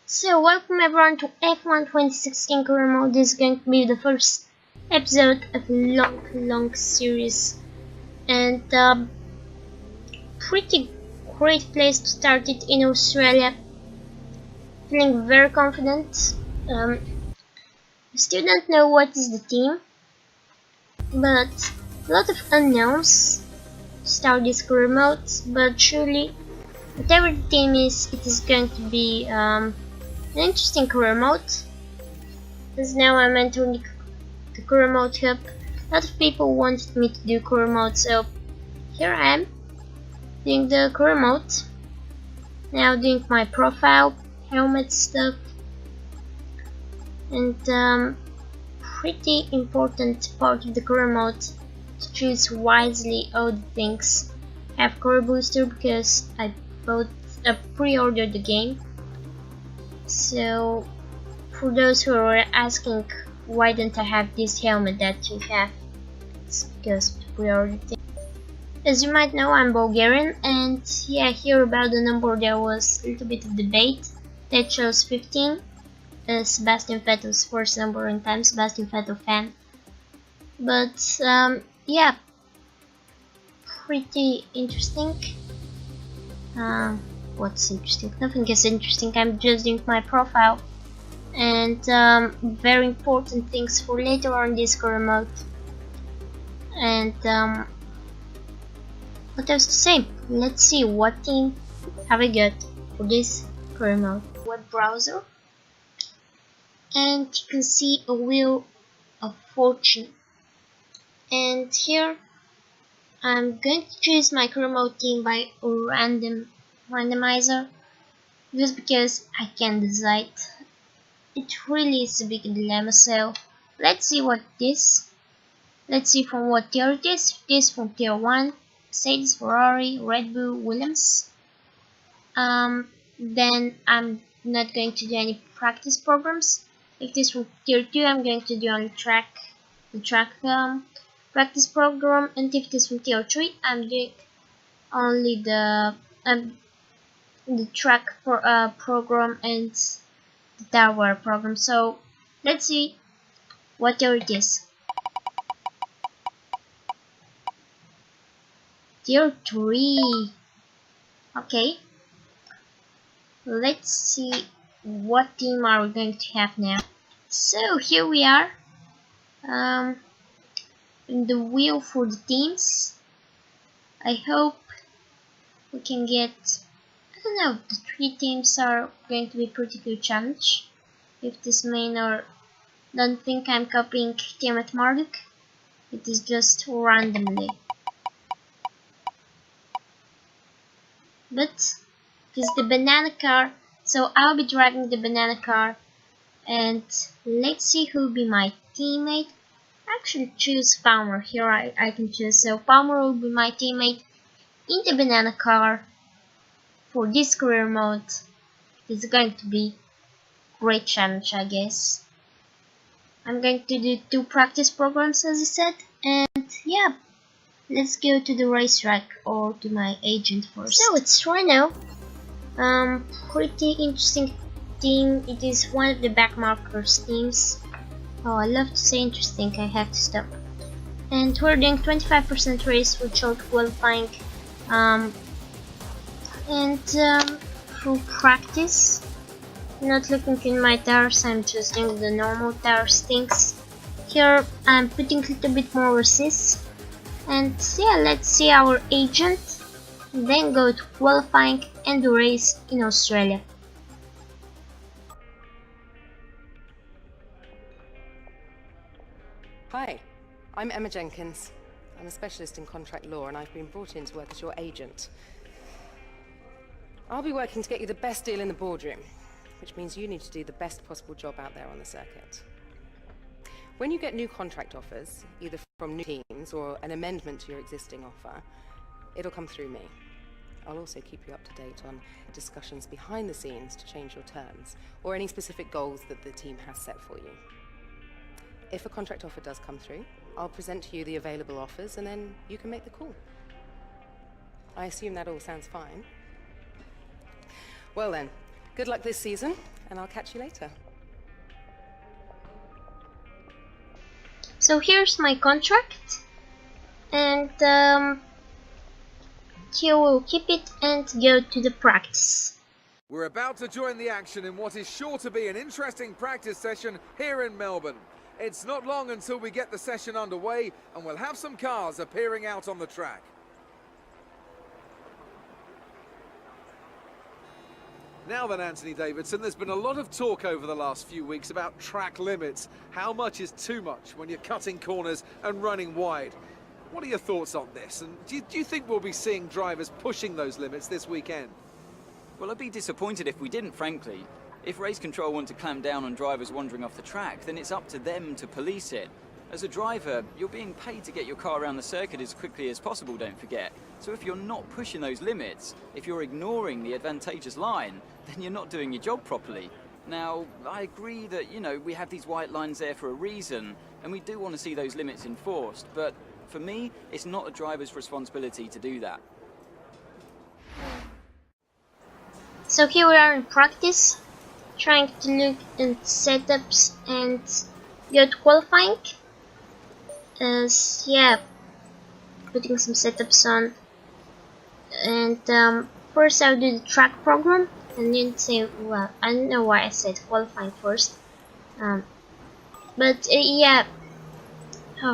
So welcome everyone to F1 2016 career mode. This is going to be the first episode of a long series, and pretty great place to start it in Australia. Feeling very confident. Still don't know what is the team, but a lot of unknowns to start this career mode. But surely, whatever the team is, it is going to be an interesting career mode. Because now I'm entering the career mode hub. A lot of people wanted me to do career mode, so here I am doing the career mode. Now doing my profile, helmet stuff, and pretty important part of the career mode to choose wisely all the things. I have career booster because I pre-ordered the game. So for those who are asking why don't I have this helmet that you have, it's because of the pre-order thing. As you might know, I'm Bulgarian, and yeah, here about the number there was a little bit of debate. That chose 15, Sebastian Vettel's first number in time, Sebastian Vettel fan. But yeah, pretty interesting. What's interesting? Nothing is interesting. I'm just doing my profile, and very important things for later on this career mode. And what else to say? Let's see what team have I got for this career mode. Web browser, and you can see a wheel of fortune. And here I'm going to choose my career mode team by randomizer, just because I can decide. It really is a big dilemma. So let's see what this. Let's see from what tier it is. It is from tier 1, Mercedes, Ferrari, Red Bull, Williams. Then I'm not going to do any practice programs. If it is from tier 2, I'm going to do only the track practice program. And if it is from tier 3, I'm doing only the track program and the tower program. So let's see what tier it is. Tier 3. Okay. Let's see what team are we going to have now. So here we are. In the wheel for the teams. I hope we can get, I don't know, the 3 teams are going to be pretty good challenge. If this main or don't think I'm copying Team at Marduk, it is just randomly. But it is the banana car, so I'll be driving the banana car, and let's see who will be my teammate. Actually choose Palmer. Here I can choose, so Palmer will be my teammate in the banana car for this career mode. It's going to be great challenge, I guess. I'm going to do 2 practice programs as I said, and yeah, let's go to the racetrack or to my agent first. So it's Renault. Pretty interesting team. It is one of the backmarkers teams. Oh, I love to say interesting, I have to stop. And we're doing 25% race with short qualifying. For practice, not looking in my tires, I'm just doing the normal tires things. Here I'm putting a little bit more resist. And yeah, let's see our agent, then go to qualifying and the race in Australia. Hi, I'm Emma Jenkins. I'm a specialist in contract law, and I've been brought in to work as your agent. I'll be working to get you the best deal in the boardroom, which means you need to do the best possible job out there on the circuit. When you get new contract offers, either from new teams or an amendment to your existing offer, it'll come through me. I'll also keep you up to date on discussions behind the scenes to change your terms, or any specific goals that the team has set for you. If a contract offer does come through, I'll present to you the available offers, and then you can make the call. I assume that all sounds fine. Well then, Good luck this season, and I'll catch you later. So here's my contract, and here we'll keep it and go to the practice. We're about to join the action in what is sure to be an interesting practice session here in Melbourne. It's not long until we get the session underway, and we'll have some cars appearing out on the track. Now then, Anthony Davidson, there's been a lot of talk over the last few weeks about track limits. How much is too much when you're cutting corners and running wide? What are your thoughts on this? And do you think we'll be seeing drivers pushing those limits this weekend? Well, I'd be disappointed if we didn't, frankly. If race control want to clamp down on drivers wandering off the track, then it's up to them to police it. As a driver, you're being paid to get your car around the circuit as quickly as possible, don't forget. So if you're not pushing those limits, if you're ignoring the advantageous line, then you're not doing your job properly. Now, I agree that, we have these white lines there for a reason, and we do want to see those limits enforced, but for me, it's not a driver's responsibility to do that. So here we are in practice, trying to look at setups and go to qualifying. Putting some setups on, and first I'll do the track program, and then say, well, I don't know why I said qualifying first, oh,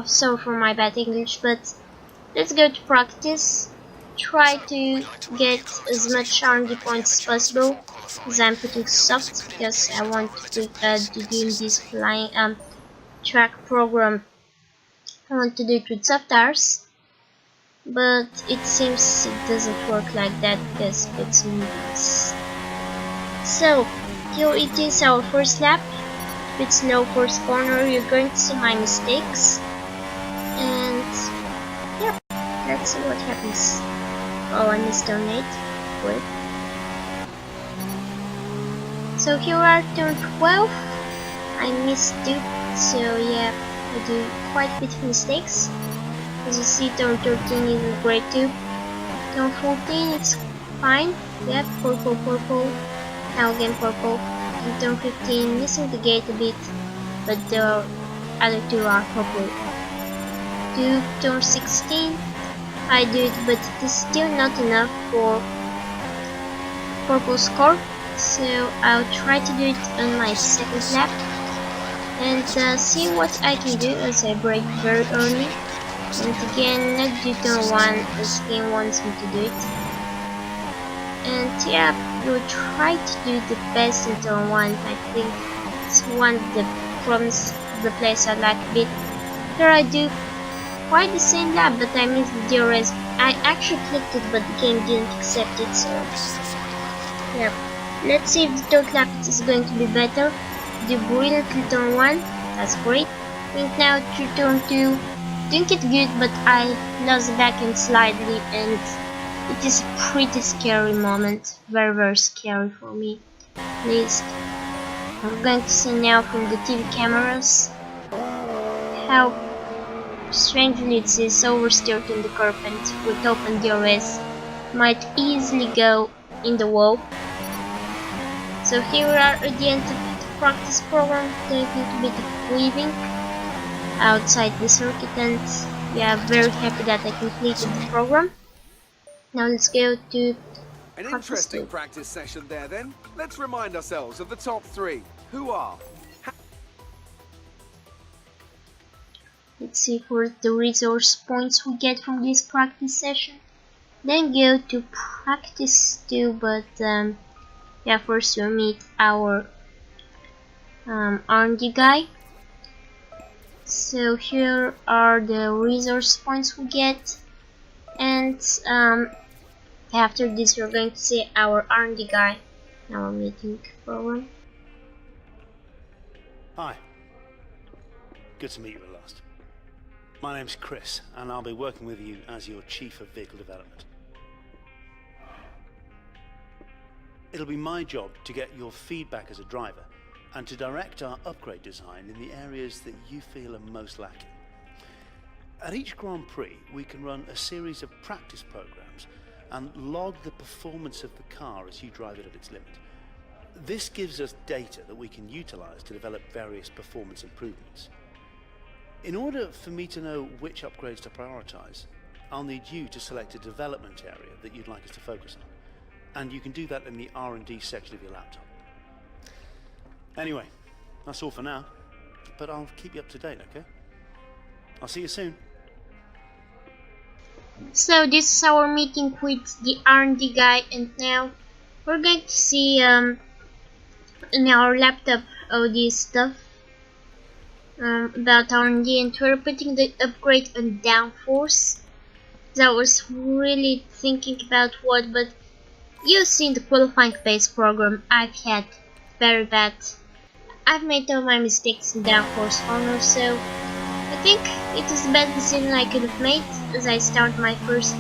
sorry for my bad English, but let's go to practice, try to get as much R&D points as possible, because I'm putting soft, because I want to do this flying track program. I want to do it with soft tires, but it seems it doesn't work like that because it's mediums. So here it is, our first lap. Bit slow first corner. You're going to see my mistakes, and yeah, let's see what happens. Oh, I missed on 8. Good. So here are turn 12. I missed 2, so yeah, I do quite a bit of mistakes. As you see, turn 13 is great too. Turn 14 it's fine. Yep, purple. Now again purple. And turn 15 missing the gate a bit, but the other 2 are purple. To turn 16 I do it, but it is still not enough for purple score. So I'll try to do it on my second lap and see what I can do as I brake very early, and again not do turn 1 as game wants me to do it. And yeah, we'll try to do the best in turn 1. I think it's one of the problems of the place I like a bit. Here I do quite the same lap, but I missed the DRS. I actually clicked it, but the game didn't accept it, so yeah. Let's see if the third lap is going to be better. Do brilliantly turn 1, that's great. And now to turn 2, doing it good, but I lost the back end slightly, and it is a pretty scary moment. Very scary for me, at least. I'm going to see now from the TV cameras how strangely it is oversteered in the curve, and with open DRS might easily go in the wall. So here we are at the end of the practice program, doing a little bit of weaving outside the circuit, and yeah, very happy that I completed the program. Now let's go to an interesting practice session there then. Let's remind ourselves of the top 3. Who are? Let's see for the resource points we get from this practice session. Then go to practice 2, but yeah, first we'll meet our R&D guy. So here are the resource points we get, and after this we're going to see our R&D guy in our meeting program. Hi, good to meet you at last. My name's Chris, and I'll be working with you as your Chief of Vehicle Development. It'll be my job to get your feedback as a driver and to direct our upgrade design in the areas that you feel are most lacking. At each Grand Prix, we can run a series of practice programs and log the performance of the car as you drive it at its limit. This gives us data that we can utilize to develop various performance improvements. In order for me to know which upgrades to prioritize, I'll need you to select a development area that you'd like us to focus on. And you can do that in the R&D section of your laptop. Anyway, that's all for now, but I'll keep you up to date, okay? I'll see you soon. So this is our meeting with the R&D guy, and now we're going to see in our laptop all this stuff about R&D, and we're putting the upgrade on downforce. So I was really thinking about what, but you've seen the qualifying pace program I've had very bad. I've made all my mistakes in downforce corner, so I think it is the best decision I could have made as I start my first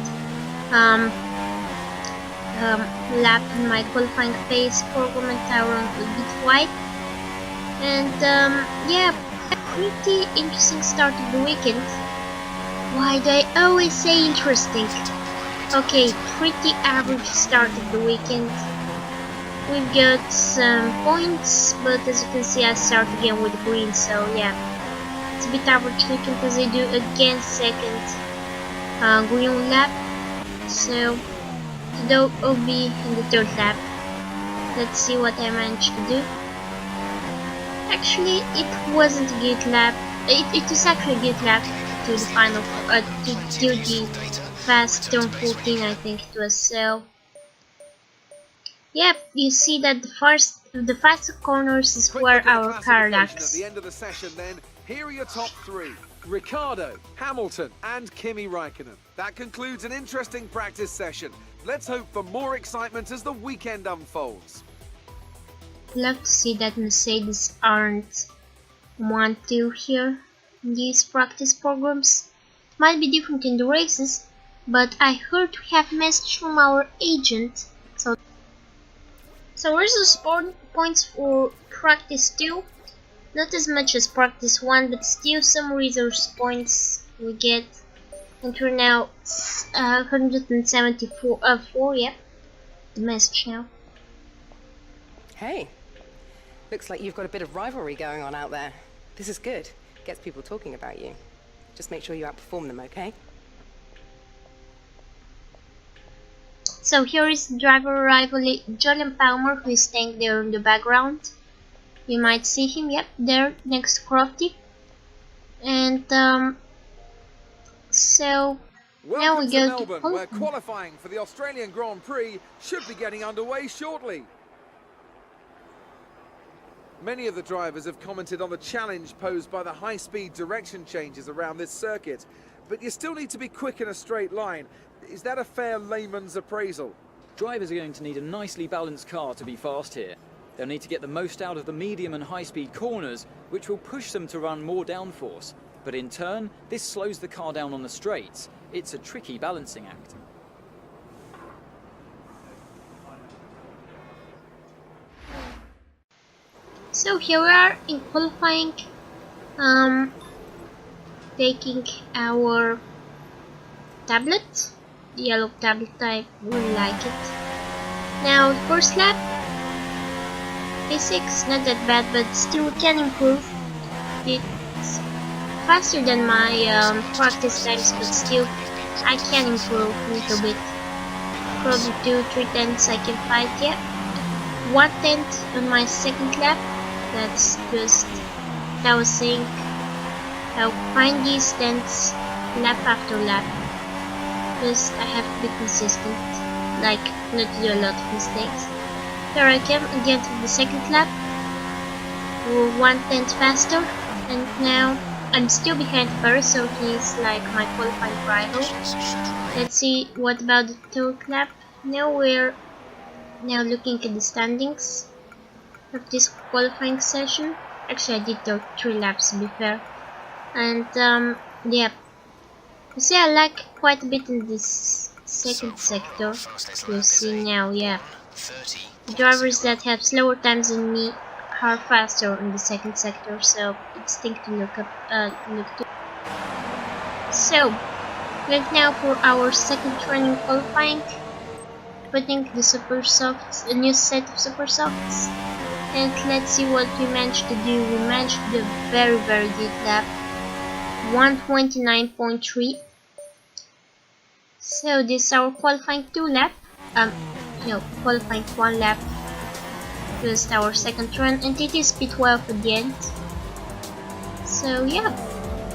lap in my qualifying pace program, and I run a bit wide. And yeah, pretty interesting start of the weekend. Why do I always say interesting? Okay, pretty average start of the weekend. We've got some points, but as you can see I start again with green, so yeah. It's a bit average weekend as I do again second green lap. So though I'll be in the third lap. Let's see what I managed to do. Actually, it wasn't a good lap. It was actually a good lap to the final, to the fast turn 14, I think it was. So yep, you see that the fast corners is where our car lacks. At the end of the session, then, here are your top three: Ricciardo, Hamilton, and Kimi Räikkönen. That concludes an interesting practice session. Let's hope for more excitement as the weekend unfolds. Love to see that Mercedes aren't 1-2 here in these practice programs. Might be different in the races, but I heard we have a message from our agent. So resource points for practice 2. Not as much as practice 1, but still some resource points we get. And we're now 174, yeah, the message now. Hey, looks like you've got a bit of rivalry going on out there. This is good. Gets people talking about you. Just make sure you outperform them, okay? So here is the driver rivalry, Julian Palmer, who is staying there in the background. You might see him, yep, there next to Crofty. And so now we go to Melbourne, where qualifying for the Australian Grand Prix should be getting underway shortly. Many of the drivers have commented on the challenge posed by the high-speed direction changes around this circuit, but you still need to be quick in a straight line. Is that a fair layman's appraisal? Drivers are going to need a nicely balanced car to be fast here. They'll need to get the most out of the medium and high-speed corners, which will push them to run more downforce. But in turn, this slows the car down on the straights. It's a tricky balancing act. So here we are in qualifying, taking our tablet, the yellow tablet. I really like it. Now first lap, P6, not that bad, but still can improve. It's faster than my practice times, but still I can improve a little bit. Probably 2-3 tenths I can fight, yeah. 1 tenth on my second lap. That's just, I was saying, I'll find these tenths lap after lap. Just I have to be consistent, like not to do a lot of mistakes. Here I come again to the second lap. We're 1 tenth faster, and now I'm still behind Paris, so he's like my qualifying rival. Let's see what about the third lap. Now we're looking at the standings of this qualifying session. Actually, I did 3 laps to be fair. And yeah, you see I lag quite a bit in this second sector. You'll see now, yeah. The drivers that have slower times than me are faster in the second sector, so it's thing to look to. So, right now for our second training qualifying. putting the super softs, a new set of super softs. And let's see what we managed to do. We managed to do a very good lap, 129.3. So this is our qualifying 2 lap. No, qualifying 1 lap. Just our second run, and it is P12 at the end. So yeah,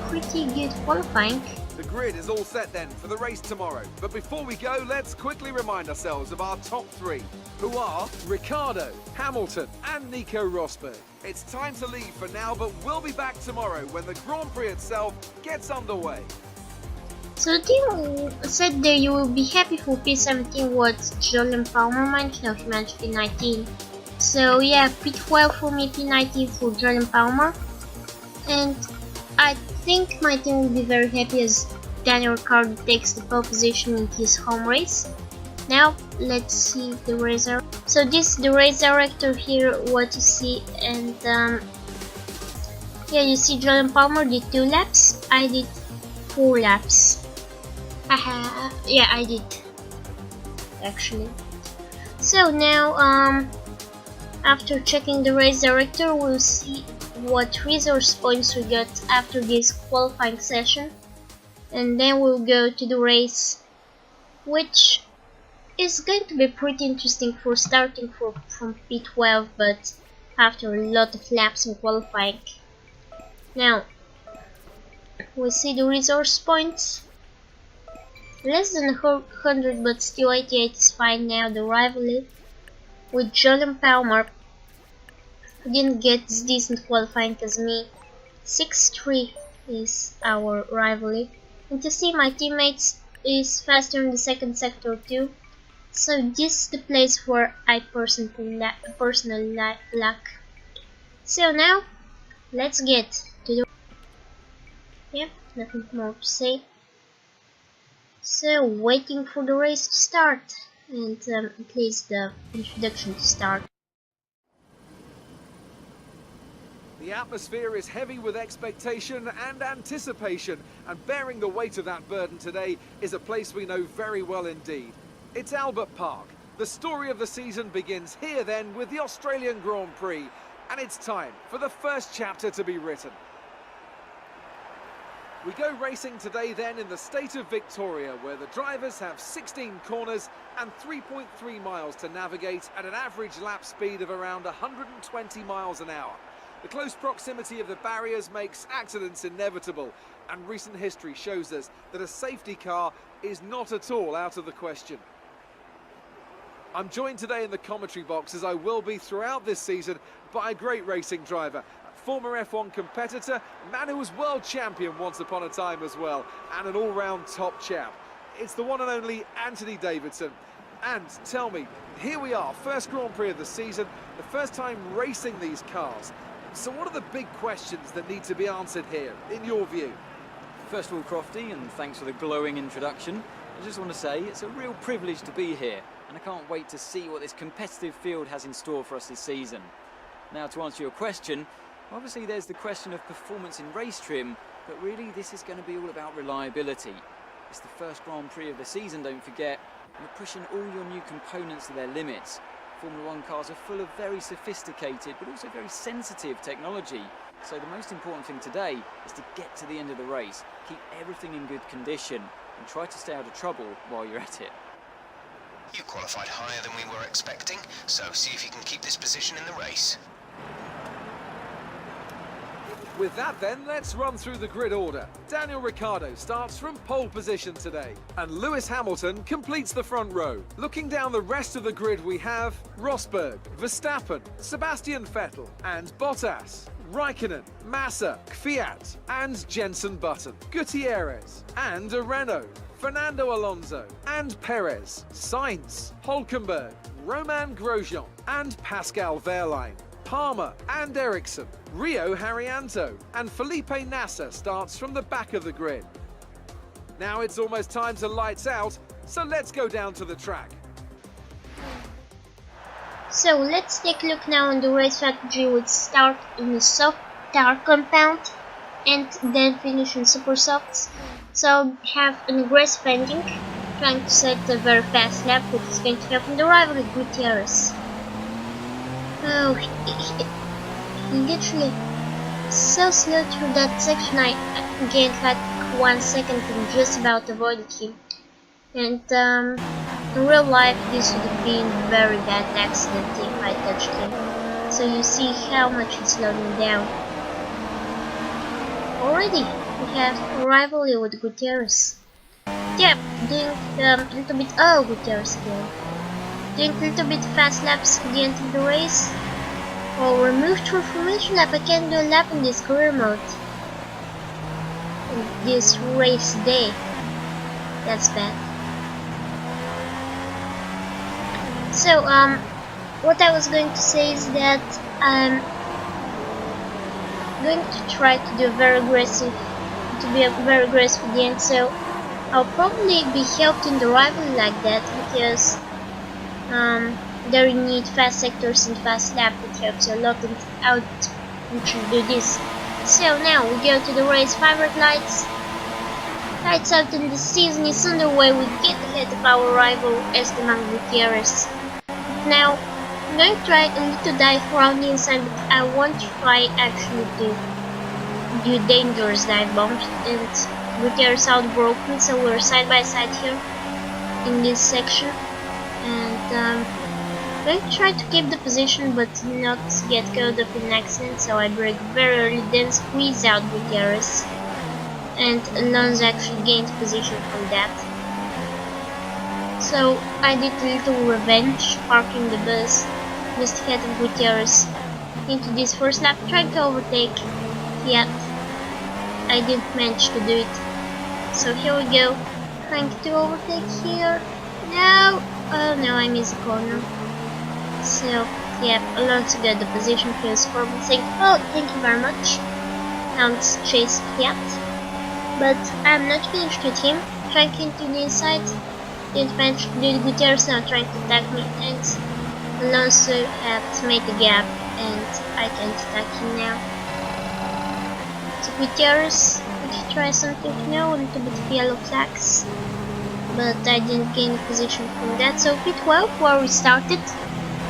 pretty good qualifying. The grid is all set then for the race tomorrow. But before we go, let's quickly remind ourselves of our top 3, who are Ricciardo, Hamilton and Nico Rosberg. It's time to leave for now, but we'll be back tomorrow when the Grand Prix itself gets underway. So the team said that you will be happy for P17 what Julian Palmer managed. No, he managed P19. So yeah, P12 for me, P19 for Julian Palmer. And I think my team will be very happy as Daniel Ricciardo takes the pole position in his home race. Now let's see the race. So this is the race director here, what you see, and yeah, you see Julian Palmer did 2 laps, I did 4 laps. Yeah, I did actually. So now after checking the race director, we'll see what resource points we got after this qualifying session, and then we'll go to the race, which is going to be pretty interesting for starting from P12, but after a lot of laps in qualifying. Now we see the resource points, less than 100, but still 88 is fine. Now the rivalry with Julian Palmer, who didn't get this decent qualifying as me. 6-3 is our rivalry, and to see my teammates is faster in the second sector too. So this is the place where I personally lack. So now let's get to the. Yeah, nothing more to say. So waiting for the race to start, and at least the introduction to start. The atmosphere is heavy with expectation and anticipation, and bearing the weight of that burden today is a place we know very well indeed. It's Albert Park. The story of the season begins here then with the Australian Grand Prix, and it's time for the first chapter to be written. We go racing today then in the state of Victoria, where the drivers have 16 corners and 3.3 miles to navigate at an average lap speed of around 120 miles an hour. The close proximity of the barriers makes accidents inevitable, and recent history shows us that a safety car is not at all out of the question. I'm joined today in the commentary box, as I will be throughout this season, by a great racing driver, former F1 competitor, a man who was world champion once upon a time as well, and an all-round top chap. It's the one and only Anthony Davidson. And tell me, here we are, first Grand Prix of the season, the first time racing these cars. So what are the big questions that need to be answered here, in your view? First of all, Crofty, and thanks for the glowing introduction, I just want to say it's a real privilege to be here, and I can't wait to see what this competitive field has in store for us this season. Now, to answer your question, obviously there's the question of performance in race trim, but really this is going to be all about reliability. It's the first Grand Prix of the season, don't forget. You're pushing all your new components to their limits. Formula One cars are full of very sophisticated but also very sensitive technology. So the most important thing today is to get to the end of the race, keep everything in good condition and try to stay out of trouble while you're at it. You qualified higher than we were expecting, so see if you can keep this position in the race. With that then, let's run through the grid order. Daniel Ricciardo starts from pole position today, and Lewis Hamilton completes the front row. Looking down the rest of the grid, we have Rosberg, Verstappen, Sebastian Vettel and Bottas, Raikkonen, Massa, Kvyat and Jenson Button, Gutierrez and a Renault, Fernando Alonso and Perez, Sainz, Hülkenberg, Romain Grosjean and Pascal Wehrlein, Palmer and Ericsson, Rio Haryanto and Felipe Nasser starts from the back of the grid. Now it's almost time to lights out, so let's go down to the track. So let's take a look now on the race strategy. We'll start in the soft tire compound and then finish in super softs. So have an aggressive ending trying to set a very fast lap, which is going to happen the rival with Gutierrez. Oh, he literally so slow through that section. I gained like 1 second and just about avoided him. And in real life this would have been a very bad accident if I touched him. So you see how much he's slowing down. Already we have a rivalry with Gutierrez. Yep, doing a little bit. Oh, Gutierrez again. Doing a little bit fast laps at the end of the race. Or removed from formation lap. I can't do a lap in this career mode. In this race day. That's bad. So, what I was going to say is that I'm going to try to do very aggressive, very aggressive at the end. So, I'll probably be helped in the rivalry like that because there you need fast sectors and fast lap. It helps you a lot, and I would actually do this. So now we go to the race. 5 red lights. Lights out, and the season is underway. We get ahead of our rival Esteban Gutierrez. Now I'm going to try a little dive around the inside, but I won't try actually to do dangerous dive bombs. And Gutierrez outbroke me, so we're side by side here in this section. And I'm going to try to keep the position but not get caught up in an accident, so I brake very early, then squeeze out Gutierrez. And Alonso actually gained position from that. So I did a little revenge, parking the bus just ahead of Gutierrez into this first lap, trying to overtake, yet I didn't manage to do it. So here we go, trying to overtake here. No! Oh no, I missed the corner. So yeah, Alonso got the position. He was probably saying, oh, thank you very much. Now let's chase Fiat. But I'm not finished with him. Trying into the inside. Didn't manage to do the Gutierrez, now trying to attack me, and Alonso had made a gap and I can't attack him now. So Gutierrez, did he try something? No, a little bit of yellow flags. But I didn't gain a position from that, so pit 12 where we started.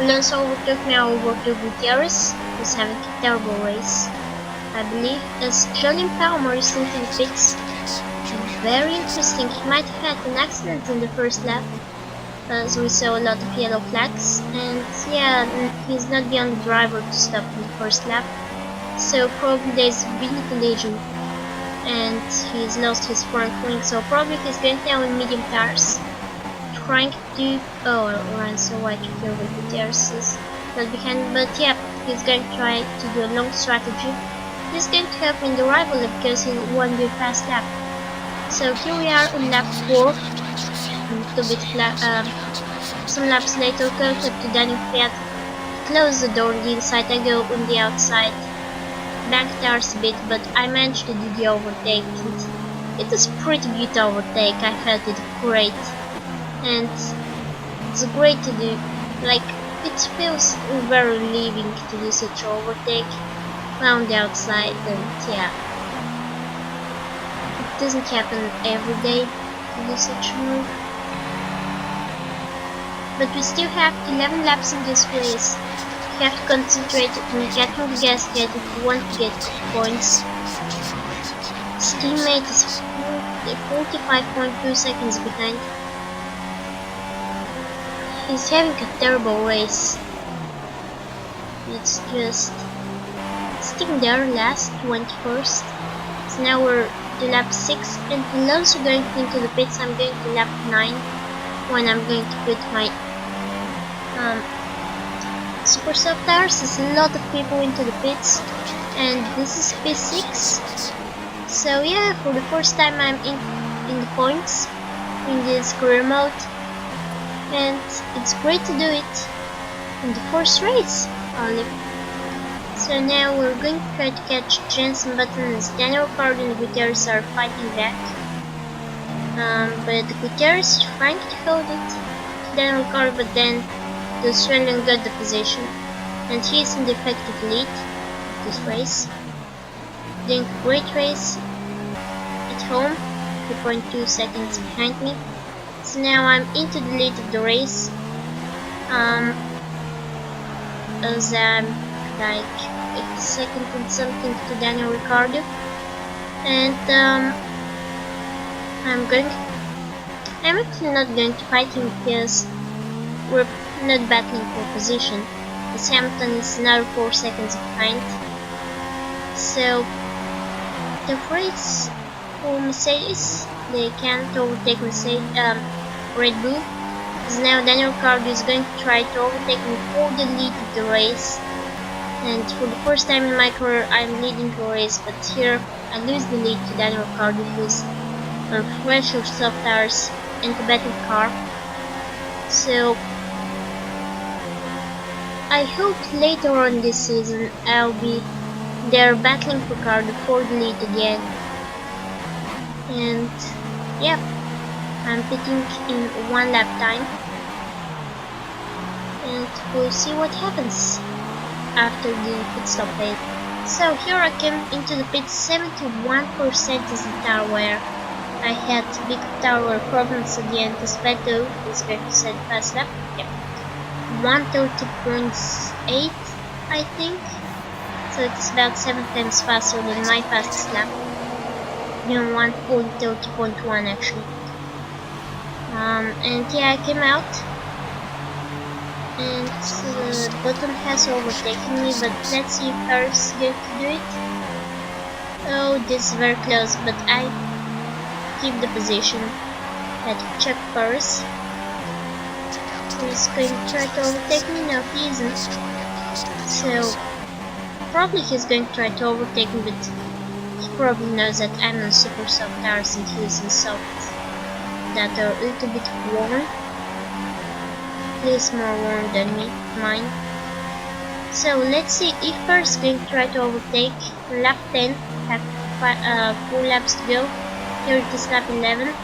Alonso overtook me, I overtook Gutierrez. He was having a terrible race, I believe, as Julian Palmer is still in the pits. Very interesting, he might have had an accident in the first lap, as we saw a lot of yellow flags, and yeah, he's not the only driver to stop in the first lap, so probably there's a big collision, and he's lost his front wing, so probably he's going down in medium tires, trying to, oh, run so wide to kill the Gutierrez not behind, but yeah, he's going to try to do a long strategy. He's going to help in the rivalry because he won the fast lap. So here we are on lap 4, a little bit some laps later, goes up to Danny Fiat, close the door on the inside, I go on the outside, back tires a bit, but I managed to do the overtake. It is pretty good overtake, I felt it great, and it's great to do, like, it feels very relieving to do such overtake on the outside, and yeah. It doesn't happen every day to do such a move. But we still have 11 laps in this race. We have to concentrate on getting the gas ahead if we want to get points. His teammate is 45.2 seconds behind. He's having a terrible race. It's just sitting there last, 21st. So now we're to lap 6, and Alonso going into the pits. I'm going to lap 9 when I'm going to put my super soft tires. There's a lot of people into the pits, and this is P6. So yeah, for the first time I'm in the points in this career mode, and it's great to do it in the first race only. So now we're going to try to catch Jensen Button as Daniel Ricciardo and Gutierrez are fighting back. But Gutierrez is trying to hold it to Daniel Ricciardo, but then the Australian got the position, and he is in the effective lead of this race. Doing a great race at home, 3.2 seconds behind me. So now I'm into the lead of the race. As I'm like 8 seconds and something to Daniel Ricciardo, and I'm actually not going to fight him because we're not battling for position, as Hamilton is now 4 seconds behind. So the race for Mercedes, they can't overtake Red Bull. Because now Daniel Ricciardo is going to try to overtake me for the lead of the race. And for the first time in my career, I'm leading the race, but here I lose the lead to Daniel Ricciardo, who's on fresh or soft tires and a better car. So I hope later on this season I'll be there battling for Ricciardo for the lead again. And yeah, I'm pitting in 1 lap time, and we'll see what happens after the pit stop phase. So here I came into the pit. 71% is the tire wear. I had big tire wear problems at the end, as Beto is going to set fast lap. Yep, 130.8 I think. So it's about 7 times faster than my fastest lap. 130.1 actually. And yeah, I came out, and Button has overtaken me, but let's see if Paris is going to do it. Oh, this is very close, but I keep the position. Let's check Paris. He's going to try to overtake me. No, he isn't. So probably he's going to try to overtake me, but he probably knows that I'm on super soft tires and he's on soft that are a little bit worn. He's more worn than mine. So let's see if Paris is going to try to overtake. Lap 10, have 4 laps to go. Here it is lap 11.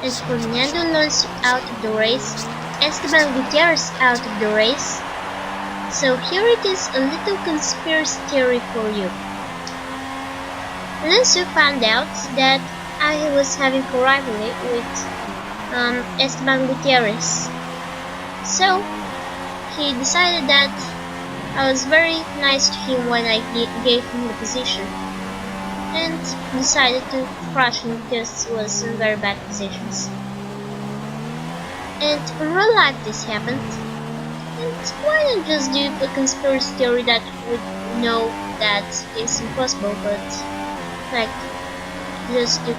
And Fernando Alonso out of the race. Esteban Gutierrez out of the race. So here it is, a little conspiracy theory for you. Alonso found out that I was having a rivalry with Esteban Gutierrez. So he decided that I was very nice to him when I gave him the position, and decided to crush him because he was in very bad positions. And in real life this happened. And why not just do a conspiracy theory that would know that it's impossible, but like just to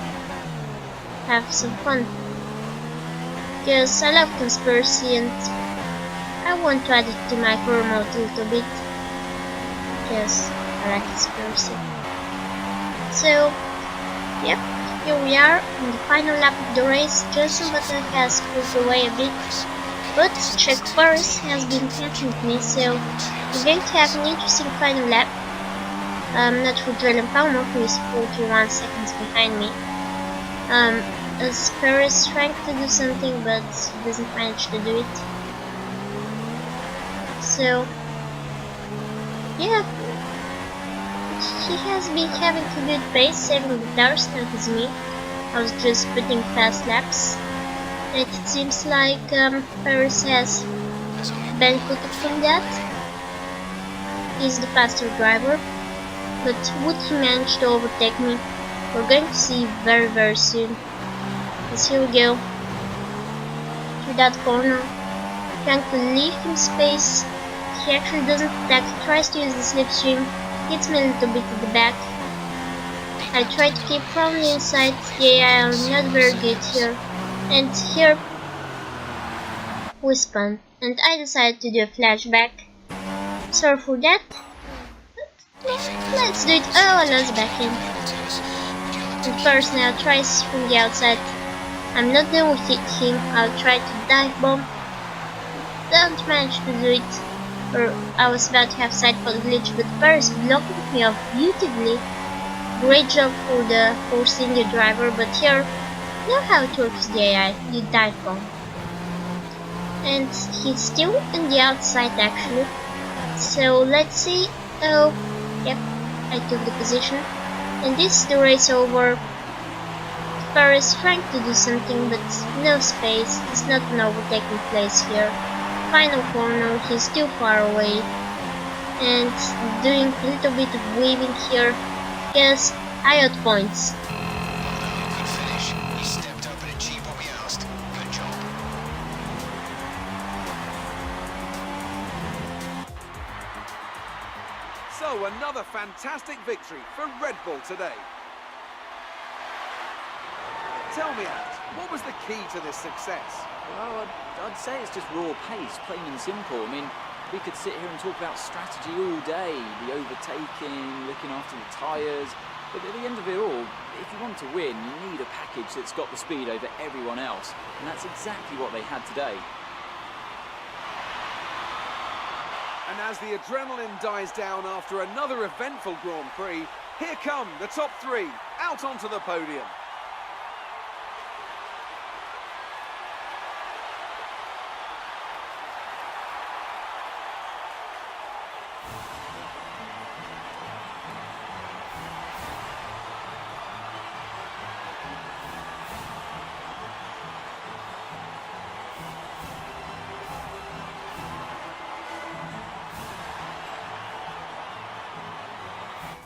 have some fun. Because I love conspiracy and I want to add it to my career mode a little bit. Because I like conspiracy. So, yep, here we are in the final lap of the race. Jenson Button has pulled away a bit, but Check Paris has been catching me, so we're going to have an interesting final lap. Not for Jordan Palmer, who is 41 seconds behind me. As Paris trying to do something, but he doesn't manage to do it. So, yeah, he has been having a good pace, saving the tires, not as me. I was just putting fast laps. And it seems like Paris has benefited from that. He's the faster driver, but would he manage to overtake me? We're going to see very, very soon. As here we go, through that corner, trying to leave him space. He actually doesn't attack, he tries to use the slipstream, hits me a little bit at the back. I try to keep from the inside. Yeah, I'm not very good here. And here we spun, and I decided to do a flashback. Sorry for that. Let's do it. Oh, Alonso back in. And first now tries from the outside. I'm not done with him. I'll try to dive bomb. Don't manage to do it. Or I was about to have side pod glitch, but Paris blocking me off beautifully. Great job for the Force India driver, but here, you know how it works the AI, you dive bomb. And he's still on the outside actually. So let's see. Oh, yep, I took the position. And this is the race over. car is trying to do something, but no space. There's not an overtaking place here. Final corner, he's too far away. And doing a little bit of weaving here. Yes, I got points. Good finish. He stepped up and achieved what we asked. Good job. So another fantastic victory for Red Bull today. Tell me, Ant, what was the key to this success? Well, I'd say it's just raw pace, plain and simple. I mean, we could sit here and talk about strategy all day, the overtaking, looking after the tyres, but at the end of it all, if you want to win, you need a package that's got the speed over everyone else, and that's exactly what they had today. And as the adrenaline dies down after another eventful Grand Prix, here come the top three out onto the podium.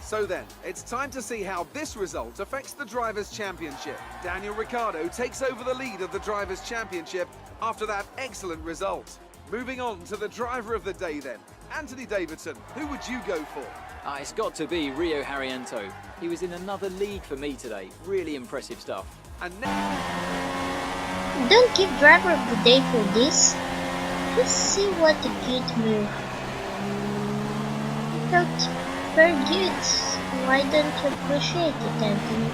So then, it's time to see how this result affects the Drivers' Championship. Daniel Ricciardo takes over the lead of the Drivers' Championship after that excellent result. Moving on to the driver of the day then. Anthony Davidson, who would you go for? It's got to be Rio Haryanto. He was in another league for me today. Really impressive stuff. And now... Don't give driver of the day for this. Let's see what the kid move. Felt very good. Why don't you appreciate it, Anthony?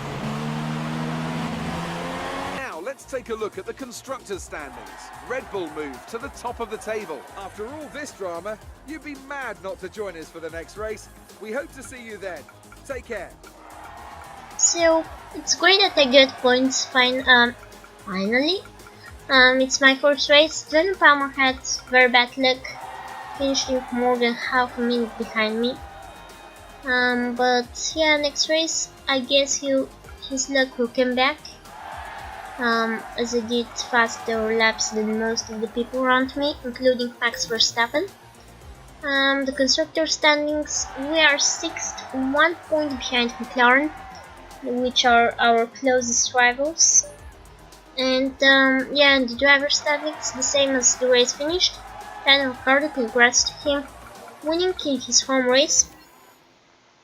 Now let's take a look at the constructors' standings. Red Bull moved to the top of the table. After all this drama, you'd be mad not to join us for the next race. We hope to see you then. Take care. So it's great that I get points finally. It's my first race. Jordan Palmer had very bad luck, finishing more than half a minute behind me. But yeah, next race I guess his luck will come back. As I did faster laps than most of the people around me, including Max Verstappen. The constructor standings, we are 6th, 1 point behind McLaren, which are our closest rivals. And yeah, in the driver standings, the same as the race finished. Daniel Ricciardo, congrats to him, winning in his home race.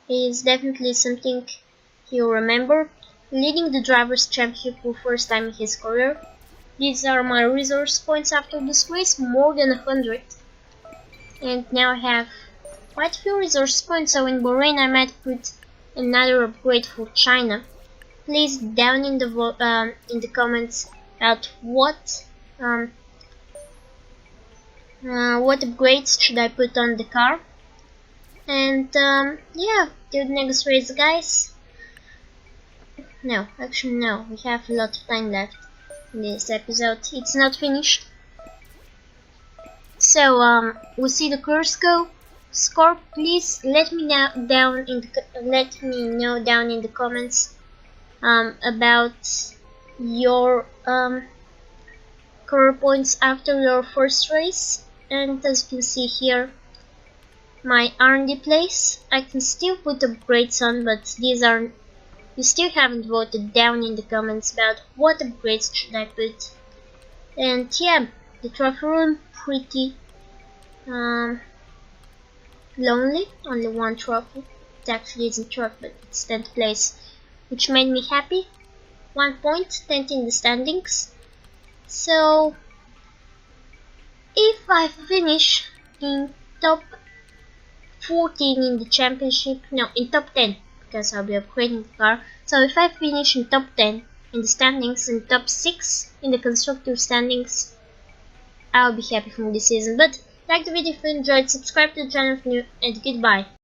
Is definitely something he'll remember, leading the Drivers' Championship for the first time in his career. These are my resource points after this race, more than 100. And now I have quite a few resource points, so in Bahrain I might put another upgrade for China. Please down in the comments about what upgrades should I put on the car. And yeah, till the next race, guys. No, actually no, we have a lot of time left in this episode. It's not finished. So we'll see the course go. Score, please let me know down in the comments about your core points after your first race. And as you can see here, my R&D place, I can still put upgrades on, but these are, you still haven't voted down in the comments about what upgrades should I put. And yeah, the trophy room, pretty lonely, only one trophy. It actually isn't trophy, but it's 10th place, which made me happy. 1 point, 10th in the standings. So if I finish in top 14 in the championship, no, in top 10, because I'll be upgrading the car. So if I finish in top 10 in the standings and top 6 in the constructor standings, I'll be happy from this season. But like the video if you enjoyed, subscribe to the channel if new, and goodbye.